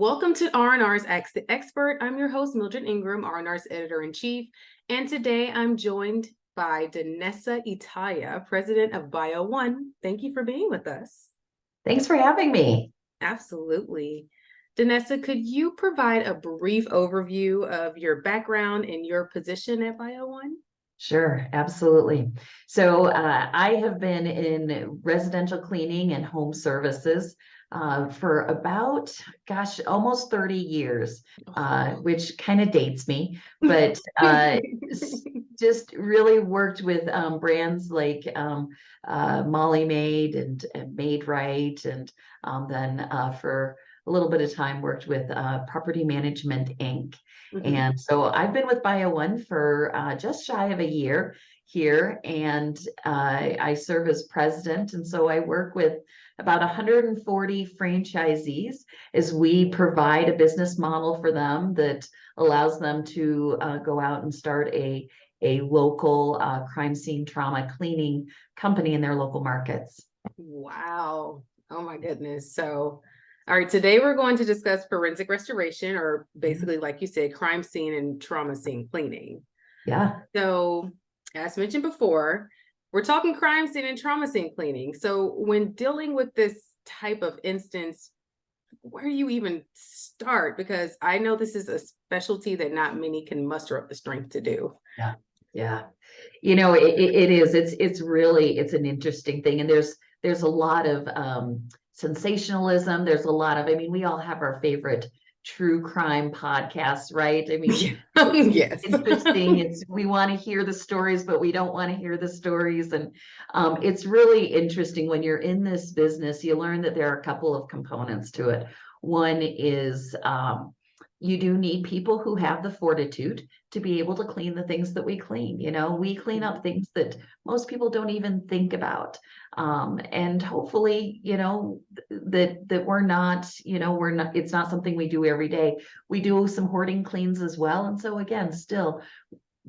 Welcome to R&R's Ask the Expert. I'm your host, Mildred Ingram, R&R's editor-in-chief. And today I'm joined by Danessa Itaya, president of Bio1. Thank you for being with us. Thanks for having me. Absolutely. Danessa, could you provide a brief overview of your background and your position at Bio1? Sure, absolutely. So I have been in residential cleaning and home services for about, almost 30 years, which kind of dates me, but just really worked with brands like Molly Maid and Made Right, and then for a little bit of time worked with Property Management Inc. And so I've been with Bio1 for just shy of a year here, and I serve as president. And so I work with about 140 franchisees as we provide a business model for them that allows them to go out and start a local crime scene trauma cleaning company in their local markets. Wow. Oh my goodness. So, all right, today we're going to discuss forensic restoration, or basically, like you said, crime scene and trauma scene cleaning. Yeah. So, as mentioned before, we're talking crime scene and trauma scene cleaning. So, when dealing with this type of instance, where do you even start? Because I know this is a specialty that not many can muster up the strength to do. Yeah. Yeah. You know, it is. It's really, it's an interesting thing. And there's a lot of sensationalism. There's a lot of, I mean, we all have our favorite true crime podcasts, right? I mean, Yes. it's interesting. We want to hear the stories, but we don't want to hear the stories. And it's really interesting when you're in this business, you learn that there are a couple of components to it. One is you do need people who have the fortitude to be able to clean the things that we clean. You know, we clean up things that most people don't even think about. And hopefully, you know, that we're not, it's not something we do every day. We do some hoarding cleans as well. And so again, still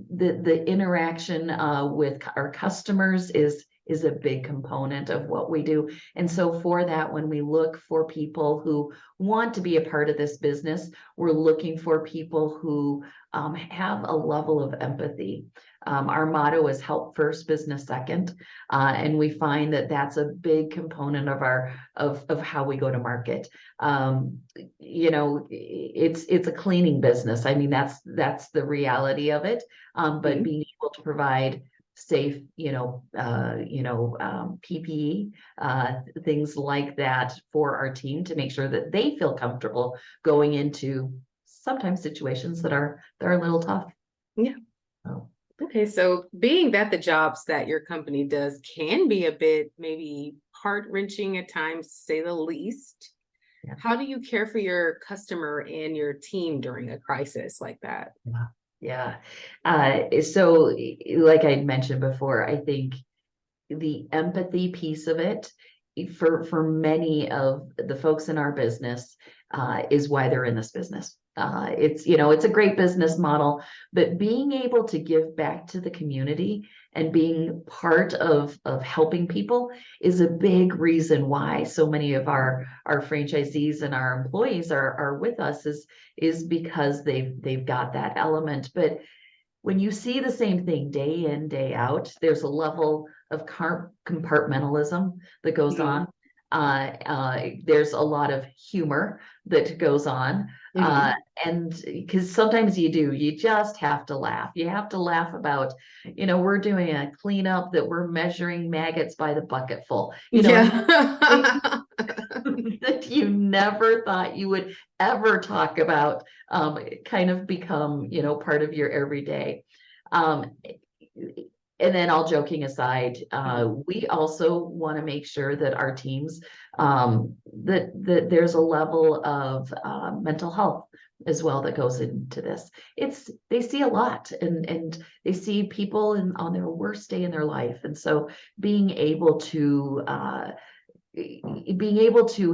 the interaction with our customers is a big component of what we do. And so for that, when we look for people who want to be a part of this business, we're looking for people who have a level of empathy. Our motto is help first, business second. And we find that that's a big component of how we go to market. You know, it's a cleaning business. I mean, that's the reality of it. But being able to provide safe, PPE, things like that for our team to make sure that they feel comfortable going into sometimes situations that are a little tough. Yeah. Oh. Okay, so being that the jobs that your company does can be a bit maybe heart-wrenching at times, to say the least, Yeah. How do you care for your customer and your team during a crisis like that? Yeah. So like I mentioned before, I think the empathy piece of it for many of the folks in our business is why they're in this business. It's a great business model, but being able to give back to the community and being part of helping people is a big reason why so many of our franchisees and our employees are with us is because they've got that element. But when you see the same thing day in, day out, there's a level of compartmentalism that goes on. There's a lot of humor that goes on. And because sometimes you just have to laugh. You have to laugh about, we're doing a cleanup that we're measuring maggots by the bucketful. That you never thought you would ever talk about kind of become, part of your everyday. And then all joking aside, we also want to make sure that our teams, that there's a level of mental health as well that goes into this. They see a lot and they see people on their worst day in their life. And so being able to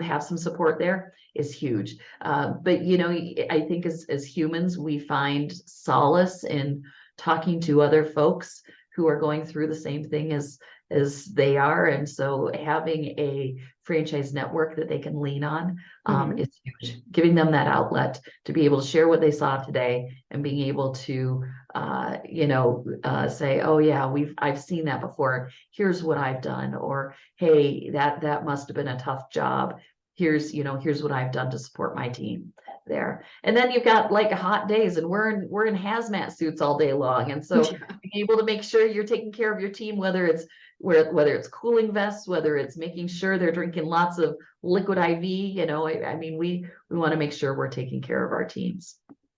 have some support there is huge. But I think as humans, we find solace in talking to other folks who are going through the same thing as as they are. And so having a franchise network that they can lean on is huge, giving them that outlet to be able to share what they saw today and being able to say, oh yeah, I've seen that before. Here's what I've done. Or, hey, that must have been a tough job. Here's what I've done to support my team there. And then you've got like hot days and we're in hazmat suits all day long. And so being able to make sure you're taking care of your team, whether it's cooling vests, whether it's making sure they're drinking lots of liquid IV, I mean, we want to make sure we're taking care of our teams.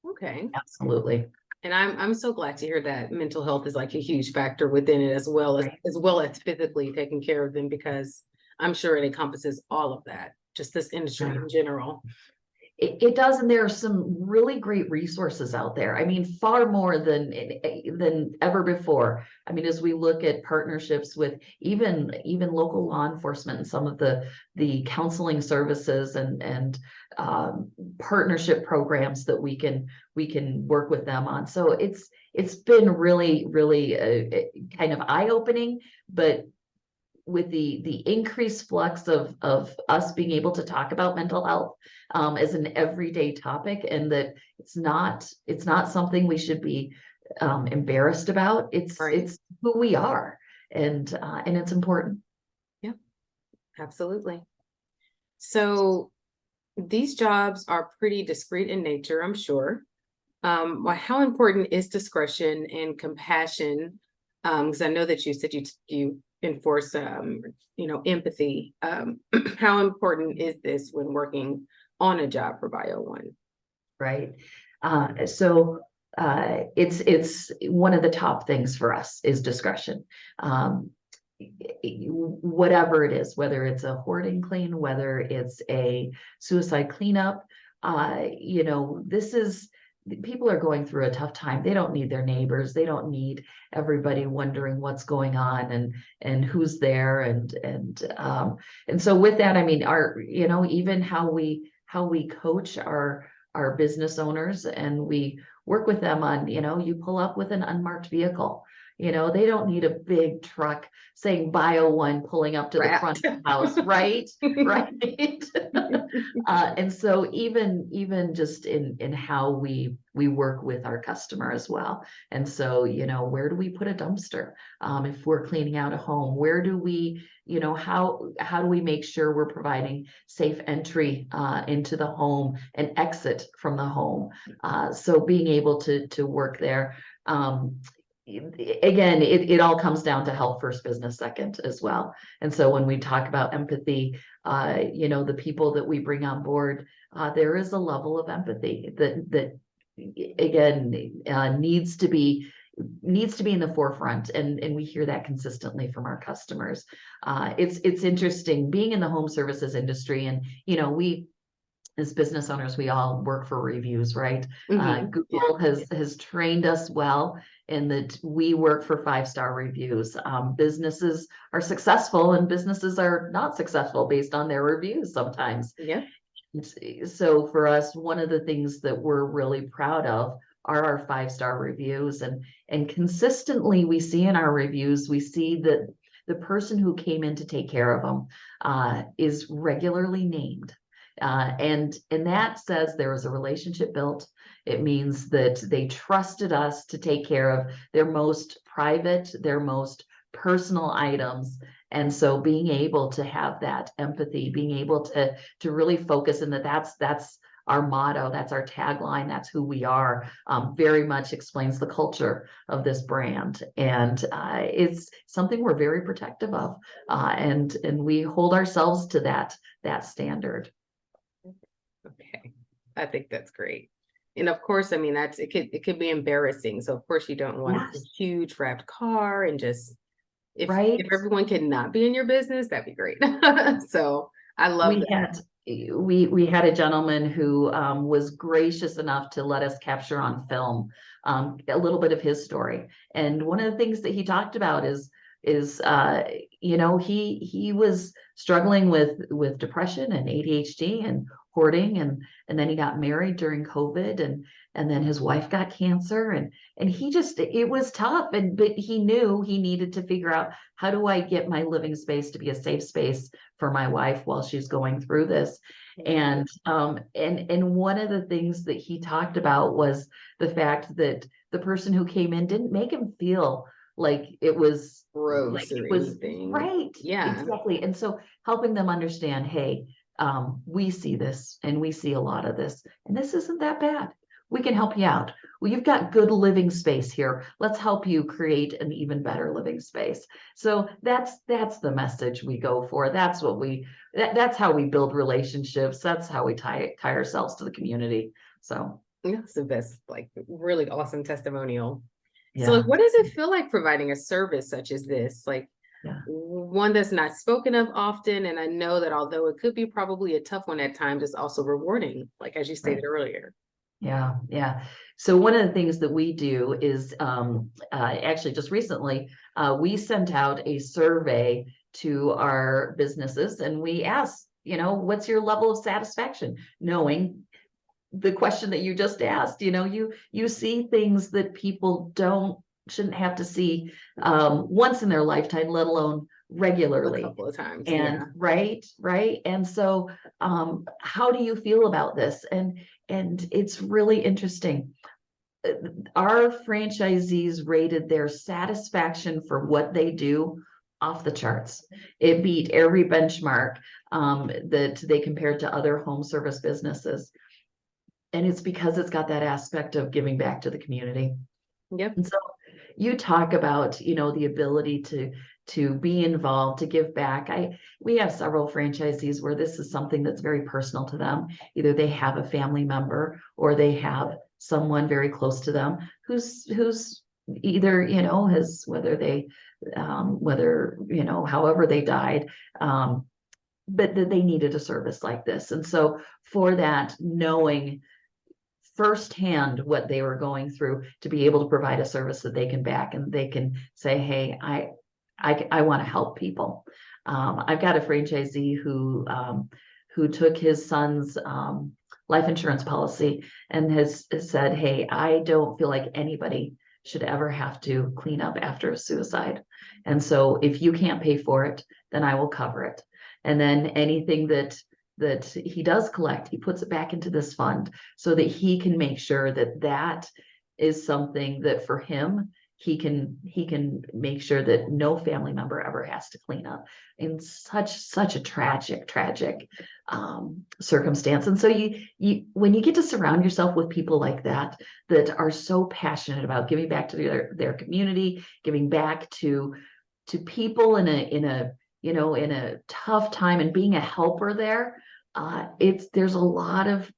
Okay. Absolutely. And I'm so glad to hear that mental health is like a huge factor within it, as well as physically taking care of them, because I'm sure it encompasses all of that, just this industry in general. It does, and there are some really great resources out there. I mean, far more than ever before. I mean, as we look at partnerships with even local law enforcement and some of the counseling services and partnership programs that we can work with them on. So it's been really kind of eye-opening, but with the increased flux of us being able to talk about mental health as an everyday topic, and that it's not something we should be embarrassed about. It's who we are, and it's important. Yeah, absolutely. So these jobs are pretty discreet in nature, I'm sure. How important is discretion and compassion? Because I know that you said you enforce empathy. How important is this when working on a job for Bio1? Right. So it's one of the top things for us is discretion. Whatever it is, whether it's a hoarding clean, whether it's a suicide cleanup, people are going through a tough time. They don't need their neighbors. They don't need everybody wondering what's going on and who's there. And so with that, I mean, even how we coach our business owners, and we work with them on, you pull up with an unmarked vehicle. They don't need a big truck saying Bio1 pulling up to the front of the house, right? Right. And so even just in how we work with our customer as well. And so, where do we put a dumpster? If we're cleaning out a home, where do we, how do we make sure we're providing safe entry into the home and exit from the home? So being able to work there. Again, it all comes down to health first, business second as well. And so when we talk about empathy, the people that we bring on board, there is a level of empathy that again needs to be in the forefront, and we hear that consistently from our customers. It's interesting being in the home services industry, and we, as business owners, we all work for reviews, right? Google has trained us well in that we work for 5-star reviews. Businesses are successful and businesses are not successful based on their reviews sometimes. Yeah. So for us, one of the things that we're really proud of are our 5-star reviews, and consistently we see in our reviews, we see that the person who came in to take care of them is regularly named. And that says there was a relationship built. It means that they trusted us to take care of their most private, their most personal items. And so being able to have that empathy, being able to really focus, and that's our motto, that's our tagline, that's who we are, very much explains the culture of this brand. And it's something we're very protective of. And we hold ourselves to that standard. Okay, I think that's great. And of course, I mean, it could be embarrassing. So of course you don't want a huge wrapped car, and just if everyone could not be in your business, that'd be great. So I love that. We had a gentleman who was gracious enough to let us capture on film a little bit of his story. And one of the things that he talked about is is he was struggling with depression and ADHD and hoarding, and then he got married during COVID, and then his wife got cancer, and it was tough, but he knew he needed to figure out, how do I get my living space to be a safe space for my wife while she's going through this. And one of the things that he talked about was the fact that the person who came in didn't make him feel like it was Gross or anything. right. Yeah. Exactly. And so helping them understand, hey, we see this and we see a lot of this, and this isn't that bad. We can help you out. Well, you've got good living space here. Let's help you create an even better living space. So that's the message we go for. That's what that's how we build relationships. That's how we tie ourselves to the community. So That's the best, like really awesome testimonial. So yeah. like, what does it feel like providing a service such as this? Like Yeah. one that's not spoken of often. And I know that although it could be probably a tough one at times, it's also rewarding, like as you stated earlier. Yeah, yeah. So one of the things that we do is actually just recently we sent out a survey to our businesses, and we asked, what's your level of satisfaction? Knowing the question that you just asked, you see things that people shouldn't have to see once in their lifetime, let alone A regularly. couple of times. And Yeah. right. And so how do you feel about this? And it's really interesting. Our franchisees rated their satisfaction for what they do off the charts. It beat every benchmark that they compared to other home service businesses. And it's because it's got that aspect of giving back to the community. Yep. And so you talk about, the ability to be involved, to give back. We have several franchisees where this is something that's very personal to them. Either they have a family member or they have someone very close to them who's either, has however they died, but that they needed a service like this. And so for that, knowing firsthand what they were going through, to be able to provide a service that they can back and they can say, hey, I want to help people. I've got a franchisee who took his son's life insurance policy and has said, hey, I don't feel like anybody should ever have to clean up after a suicide. And so if you can't pay for it, then I will cover it. And then anything that he does collect, he puts it back into this fund so that he can make sure that is something that for him, he can make sure that no family member ever has to clean up in such a tragic circumstance. And so you when you get to surround yourself with people like that are so passionate about giving back to their community, giving back to people in a tough time, and being a helper there, there's a lot of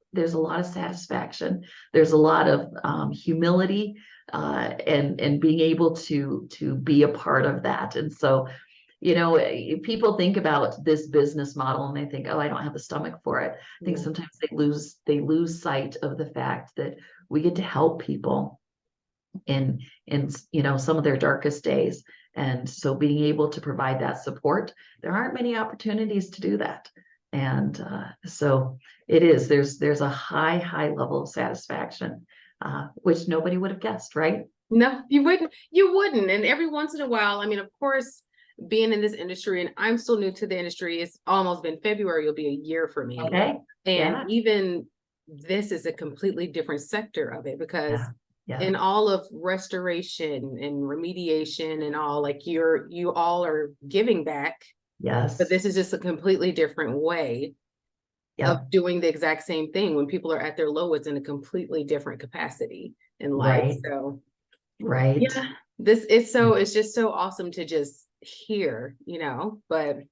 satisfaction. There's a lot of humility, and being able to be a part of that. And so, people think about this business model and they think, oh, I don't have the stomach for it. I think sometimes they lose sight of the fact that we get to help people in some of their darkest days. And so being able to provide that support, there aren't many opportunities to do that. And so there's a high level of satisfaction, which nobody would have guessed, right? No, you wouldn't. And every once in a while, I mean, of course, being in this industry, and I'm still new to the industry, it's almost been February, it'll be a year for me. Okay. And Yeah. even this is a completely different sector of it, because Yeah. in all of restoration and remediation and all, like you all are giving back, Yes. but this is just a completely different way of doing the exact same thing. When people are at their lowest, in a completely different capacity in life. Right. So Right. yeah, it's just so awesome to just hear, but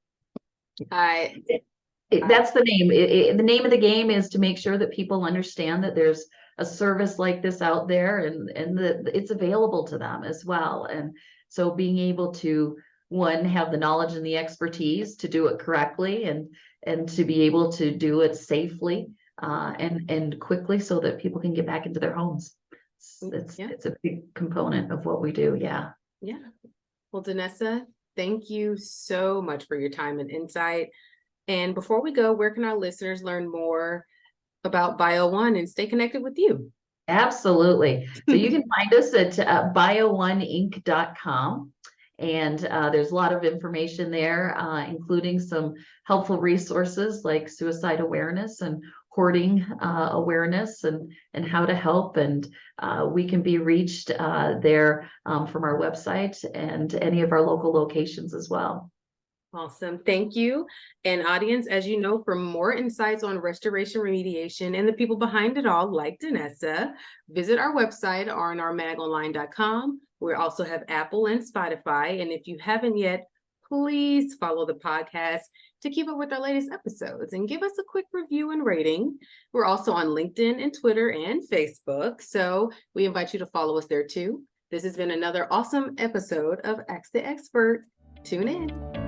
that's the name. The name of the game is to make sure that people understand that there's a service like this out there, and that it's available to them as well. And so being able to, one, have the knowledge and the expertise to do it correctly, and to be able to do it safely, and quickly, so that people can get back into their homes. It's a big component of what we do. Yeah. Yeah. Well, Danessa, thank you so much for your time and insight. And before we go, where can our listeners learn more about Bio1 and stay connected with you? Absolutely. So you can find us at bio1inc.com. And there's a lot of information there, including some helpful resources like suicide awareness and hoarding awareness and how to help. And we can be reached there from our website and any of our local locations as well. Awesome. Thank you. And audience, as you know, for more insights on restoration remediation and the people behind it all, like Danessa, visit our website, rnrmagonline.com. We also have Apple and Spotify. And if you haven't yet, please follow the podcast to keep up with our latest episodes and give us a quick review and rating. We're also on LinkedIn and Twitter and Facebook. So we invite you to follow us there too. This has been another awesome episode of Ask the Expert. Tune in.